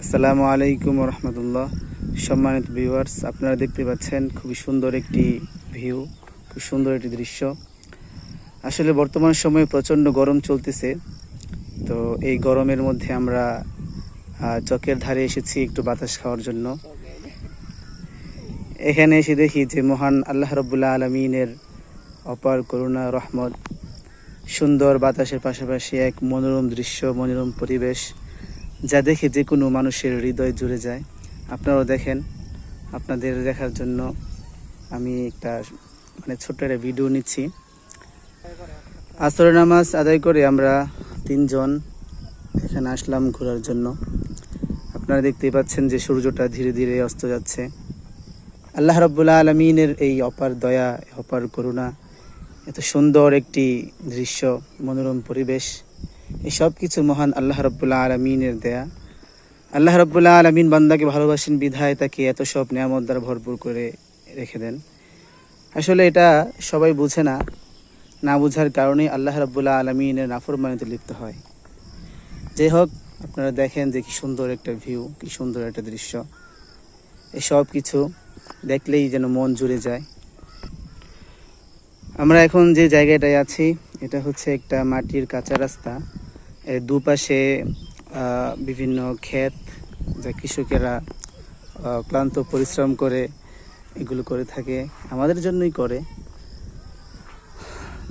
আসসালামু আলাইকুম রহমতুল্লাহ। সম্মানিত ভিউয়ার্স, আপনারা দেখতে পাচ্ছেন খুবই সুন্দর একটি ভিউ, খুব সুন্দর একটি দৃশ্য। আসলে বর্তমান সময়ে প্রচণ্ড গরম চলতেছে। তো এই গরমের মধ্যে আমরা চকের ধারে এসেছি একটু বাতাস খাওয়ার জন্য। এখানে এসে দেখি যে মহান আল্লাহ রাব্বুল আলামিনের অপার করুণা রহমত, সুন্দর বাতাসের পাশাপাশি এক মনোরম দৃশ্য, মনোরম পরিবেশ, যা দেখে যে কোনো মানুষের হৃদয় জুড়ে যায়। আপনারাও দেখেন। আপনাদের দেখার জন্য আমি একটা ছোট্ট একটা ভিডিও নিচ্ছি। আসরের নামাজ আদায় করে আমরা তিনজন এখানে আসলাম ঘোরার জন্য। আপনারা দেখতেই পাচ্ছেন যে সূর্যটা ধীরে ধীরে অস্ত যাচ্ছে। আল্লাহ রাব্বুল আলামিনের এই অপার দয়া, অপার করুণা, এত সুন্দর একটি দৃশ্য, মনোরম পরিবেশ, এই সব কিছু মহান আল্লাহ রাব্বুল আলামিনের দেয়া। আল্লাহ রাব্বুল আলামিন বান্দাকে ভালোবাসেন বিধায় তাকে এত সব নিয়ামত দ্বারা ভরপুর করে রেখে দেন। আসলে এটা সবাই বুঝে না, না বুঝার কারণে আল্লাহ রাব্বুল আলামিনের নাফরমানিতে লিপ্ত হয়। যাই হোক, আপনারা দেখেন যে কি সুন্দর একটা ভিউ, কি সুন্দর একটা দৃশ্য। এই সব কিছু দেখলেই যেন মন জুড়ে যায়। আমরা এখন যে জায়গাটায় আছি, এটা হচ্ছে একটা মাটির কাঁচা রাস্তা। এর দুপাশে বিভিন্ন ক্ষেত, যা কৃষকেরা ক্লান্ত পরিশ্রম করে এগুলো করে থাকে, আমাদের জন্যই করে।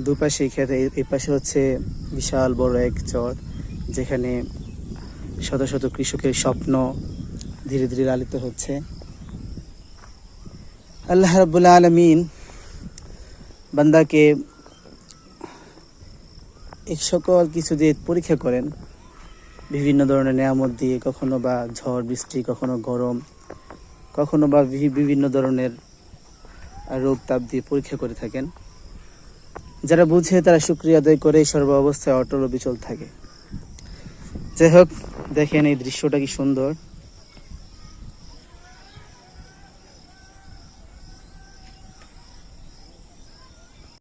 দুপাশে ক্ষেত, এই পাশে হচ্ছে বিশাল বড় এক চর, যেখানে শত শত কৃষকের স্বপ্ন ধীরে ধীরে লালিত হচ্ছে। আল্লাহ রাব্বুল আলামিন বান্দাকে এই সকল কিছু দিয়ে পরীক্ষা করেন, বিভিন্ন ধরনের নিয়ামত দিয়ে, কখনো বা ঝড় বৃষ্টি, কখনো গরম, কখনো বা বিভিন্ন ধরনের রোগ তাপ দিয়ে পরীক্ষা করে থাকেন। যারা বুঝে তারা শুকরিয়া আদায় করে সর্ব অবস্থায় অটল ও বিচল থাকে। যাই হোক, দেখেন এই দৃশ্যটা কি সুন্দর।